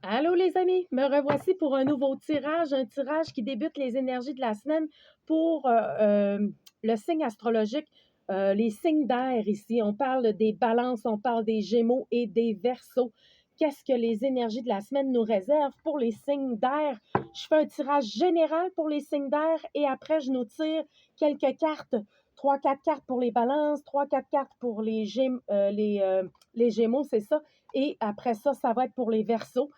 Allô les amis, me revoici pour un nouveau tirage, un tirage qui débute les énergies de la semaine pour le signe astrologique, les signes d'air ici. On parle des balances, on parle des gémeaux et des verseaux. Qu'est-ce que les énergies de la semaine nous réservent pour les signes d'air? Je fais un tirage général pour les signes d'air et après je nous tire quelques cartes. Trois, quatre cartes pour les balances, trois, quatre cartes pour les gémeaux, c'est ça. Et après ça, ça va être pour les verseaux.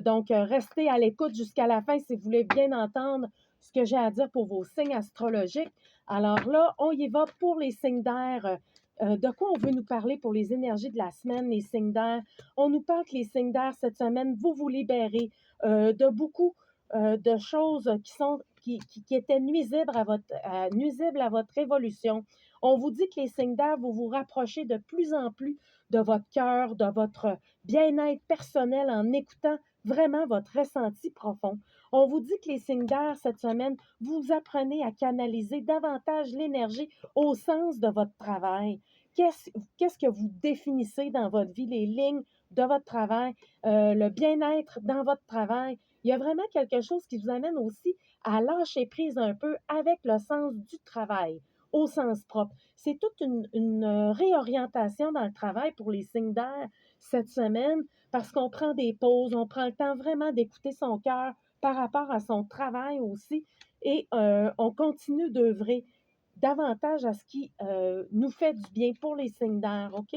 Donc, restez à l'écoute jusqu'à la fin si vous voulez bien entendre ce que j'ai à dire pour vos signes astrologiques. Alors là, on y va pour les signes d'air. De quoi on veut nous parler pour les énergies de la semaine, les signes d'air? On nous parle que les signes d'air, cette semaine, vous libérez de beaucoup de choses qui étaient nuisibles à votre évolution. On vous dit que les signes d'air, vous vous rapprochez de plus en plus de votre cœur, de votre bien-être personnel en écoutant vraiment votre ressenti profond. On vous dit que les signes d'air cette semaine, vous apprenez à canaliser davantage l'énergie au sens de votre travail. Qu'est-ce que vous définissez dans votre vie, les lignes de votre travail, le bien-être dans votre travail? Il y a vraiment quelque chose qui vous amène aussi à lâcher prise un peu avec le sens du travail, au sens propre. C'est toute une réorientation dans le travail pour les signes d'air cette semaine parce qu'on prend des pauses, on prend le temps vraiment d'écouter son cœur par rapport à son travail aussi et on continue d'œuvrer davantage à ce qui nous fait du bien pour les signes d'air, OK?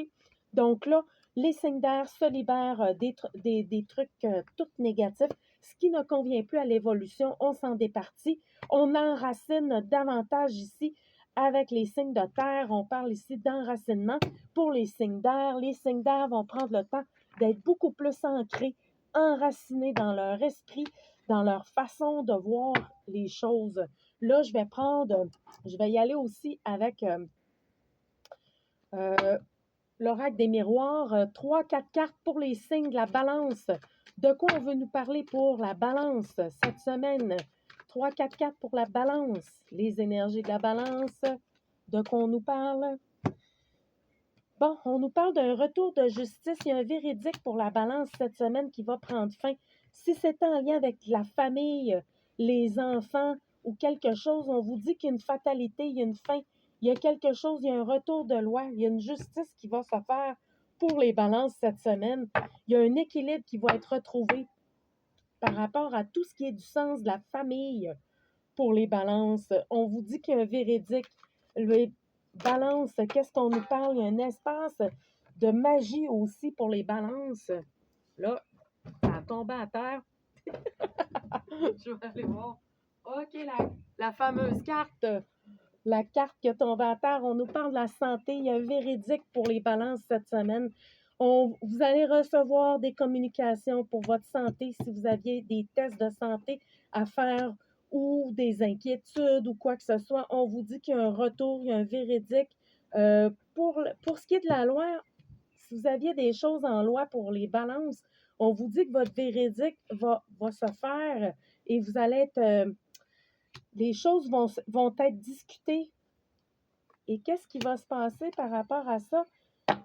Donc là, les signes d'air se libèrent des trucs tout négatifs. Ce qui ne convient plus à l'évolution, on s'en départit. On enracine davantage ici avec les signes de terre. On parle ici d'enracinement pour les signes d'air. Les signes d'air vont prendre le temps d'être beaucoup plus ancrés, enracinés dans leur esprit, dans leur façon de voir les choses. Là, je vais y aller aussi avec euh, l'oracle des miroirs, 3-4 cartes pour les signes de la balance. De quoi on veut nous parler pour la balance cette semaine? 3-4 cartes pour la balance. Les énergies de la balance. De quoi on nous parle? Bon, on nous parle d'un retour de justice. Il y a un véridique pour la balance cette semaine qui va prendre fin. Si c'est en lien avec la famille, les enfants ou quelque chose, on vous dit qu'il y a une fatalité, il y a une fin, il y a quelque chose, il y a un retour de loi, il y a une justice qui va se faire pour les balances cette semaine. Il y a un équilibre qui va être retrouvé par rapport à tout ce qui est du sens de la famille pour les balances. On vous dit qu'il y a un véridique. Les balances, qu'est-ce qu'on nous parle? Il y a un espace de magie aussi pour les balances. Là, ça a tombé à terre. Je vais aller voir. OK, la fameuse carte. La carte qui a tombé à terre, on nous parle de la santé. Il y a un véridique pour les balances cette semaine. Vous allez recevoir des communications pour votre santé si vous aviez des tests de santé à faire ou des inquiétudes ou quoi que ce soit. On vous dit qu'il y a un retour, il y a un véridique. Pour ce qui est de la loi, si vous aviez des choses en loi pour les balances, on vous dit que votre véridique va se faire et vous allez être... les choses vont être discutées. Et qu'est-ce qui va se passer par rapport à ça?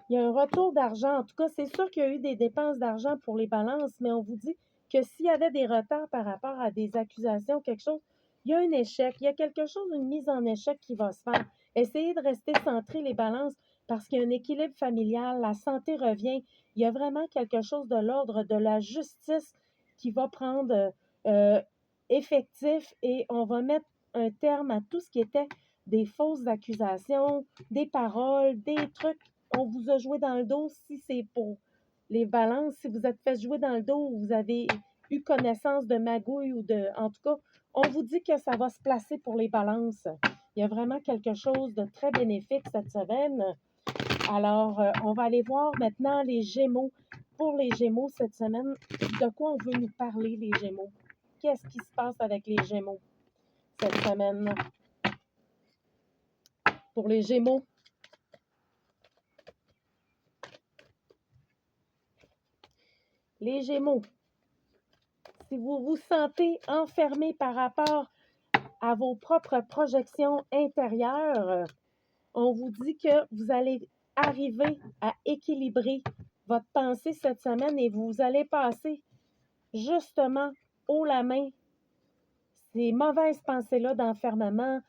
Il y a un retour d'argent. En tout cas, c'est sûr qu'il y a eu des dépenses d'argent pour les balances, mais on vous dit que s'il y avait des retards par rapport à des accusations, quelque chose, il y a un échec, il y a quelque chose, une mise en échec qui va se faire. Essayez de rester centré les balances parce qu'il y a un équilibre familial, la santé revient. Il y a vraiment quelque chose de l'ordre de la justice qui va prendre euh, effectif et on va mettre un terme à tout ce qui était des fausses accusations, des paroles, des trucs. On vous a joué dans le dos si c'est pour les balances, si vous êtes fait jouer dans le dos ou vous avez eu connaissance de magouilles ou de... En tout cas, on vous dit que ça va se placer pour les balances. Il y a vraiment quelque chose de très bénéfique cette semaine. Alors, on va aller voir maintenant les Gémeaux. Pour les Gémeaux cette semaine, de quoi on veut nous parler, les Gémeaux? Qu'est-ce qui se passe avec les Gémeaux cette semaine? Pour les Gémeaux, les Gémeaux, si vous vous sentez enfermé par rapport à vos propres projections intérieures, on vous dit que vous allez arriver à équilibrer votre pensée cette semaine et vous allez passer justement haut la main ces mauvaises pensées-là d'enfermement,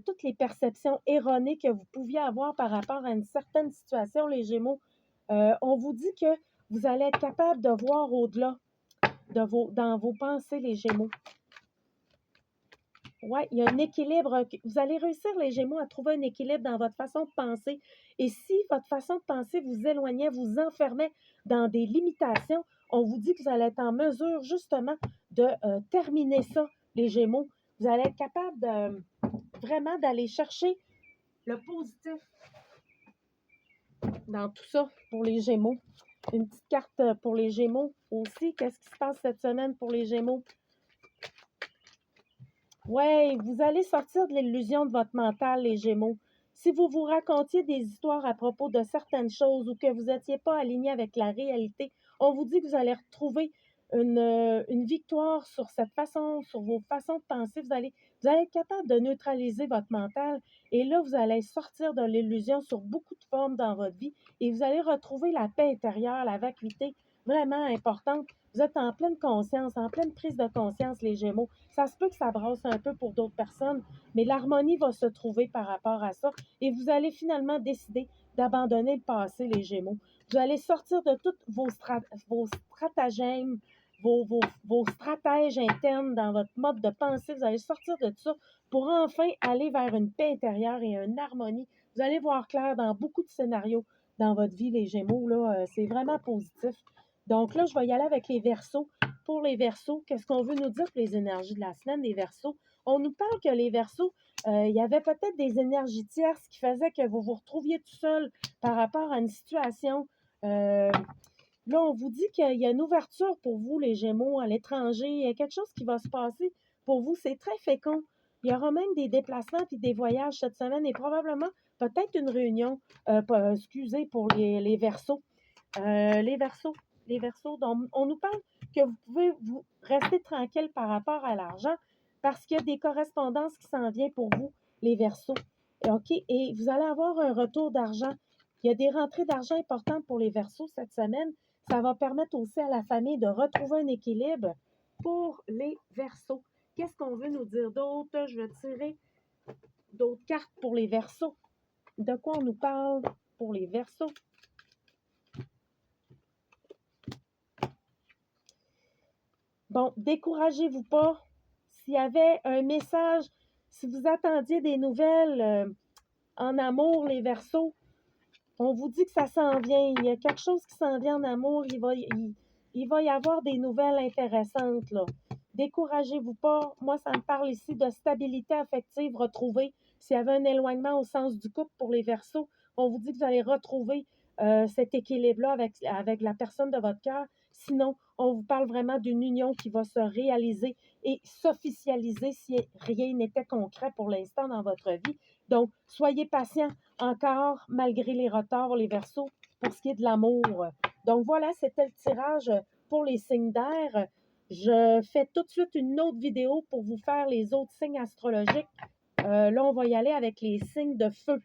toutes les perceptions erronées que vous pouviez avoir par rapport à une certaine situation, les Gémeaux. On vous dit que vous allez être capable de voir au-delà dans vos pensées, les Gémeaux. Oui, il y a un équilibre. Vous allez réussir, les Gémeaux, à trouver un équilibre dans votre façon de penser. Et si votre façon de penser vous éloignait, vous enfermait dans des limitations, on vous dit que vous allez être en mesure, justement, de terminer ça, les Gémeaux. Vous allez être capable de vraiment d'aller chercher le positif dans tout ça pour les Gémeaux. Une petite carte pour les Gémeaux aussi. Qu'est-ce qui se passe cette semaine pour les Gémeaux? Oui, vous allez sortir de l'illusion de votre mental, les Gémeaux. Si vous vous racontiez des histoires à propos de certaines choses ou que vous n'étiez pas aligné avec la réalité, on vous dit que vous allez retrouver une victoire sur cette façon, sur vos façons de penser. Vous allez être capable de neutraliser votre mental et là, vous allez sortir de l'illusion sur beaucoup de formes dans votre vie et vous allez retrouver la paix intérieure, la vacuité vraiment importante. Vous êtes en pleine conscience, en pleine prise de conscience, les Gémeaux. Ça se peut que ça brasse un peu pour d'autres personnes, mais l'harmonie va se trouver par rapport à ça et vous allez finalement décider d'abandonner le passé, les Gémeaux. Vous allez sortir de tous vos stratagèmes, vos stratèges internes dans votre mode de pensée. Vous allez sortir de ça pour enfin aller vers une paix intérieure et une harmonie. Vous allez voir clair dans beaucoup de scénarios dans votre vie, les Gémeaux. Là, c'est vraiment positif. Donc là, je vais y aller avec les Verseaux. Pour les Verseaux, qu'est-ce qu'on veut nous dire pour les énergies de la semaine des Verseaux? On nous parle que les Verseaux, il y avait peut-être des énergies tierces qui faisaient que vous vous retrouviez tout seul par rapport à une situation. Là, on vous dit qu'il y a une ouverture pour vous, les Gémeaux, à l'étranger. Il y a quelque chose qui va se passer pour vous. C'est très fécond. Il y aura même des déplacements et des voyages cette semaine et probablement peut-être une réunion, excusez, pour les Verseaux. Les Verseaux. Les Verseaux, donc, on nous parle que vous pouvez vous rester tranquille par rapport à l'argent parce qu'il y a des correspondances qui s'en viennent pour vous, les Verseaux. OK? Et vous allez avoir un retour d'argent. Il y a des rentrées d'argent importantes pour les Verseaux cette semaine. Ça va permettre aussi à la famille de retrouver un équilibre pour les Verseaux. Qu'est-ce qu'on veut nous dire d'autre? Je vais tirer d'autres cartes pour les Verseaux. De quoi on nous parle pour les Verseaux? Bon, découragez-vous pas. S'il y avait un message, si vous attendiez des nouvelles en amour, les Verseaux, on vous dit que ça s'en vient. Il y a quelque chose qui s'en vient en amour. Il va y avoir des nouvelles intéressantes, là. Découragez-vous pas. Moi, ça me parle ici de stabilité affective retrouvée. S'il y avait un éloignement au sens du couple pour les Verseaux, on vous dit que vous allez retrouver cet équilibre-là avec la personne de votre cœur. Sinon, on vous parle vraiment d'une union qui va se réaliser et s'officialiser si rien n'était concret pour l'instant dans votre vie. Donc, soyez patients encore, malgré les retards, les Verseaux, pour ce qui est de l'amour. Donc, voilà, c'était le tirage pour les signes d'air. Je fais tout de suite une autre vidéo pour vous faire les autres signes astrologiques. Là, on va y aller avec les signes de feu.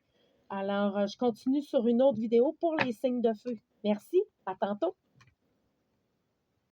Alors, je continue sur une autre vidéo pour les signes de feu. Merci, à tantôt.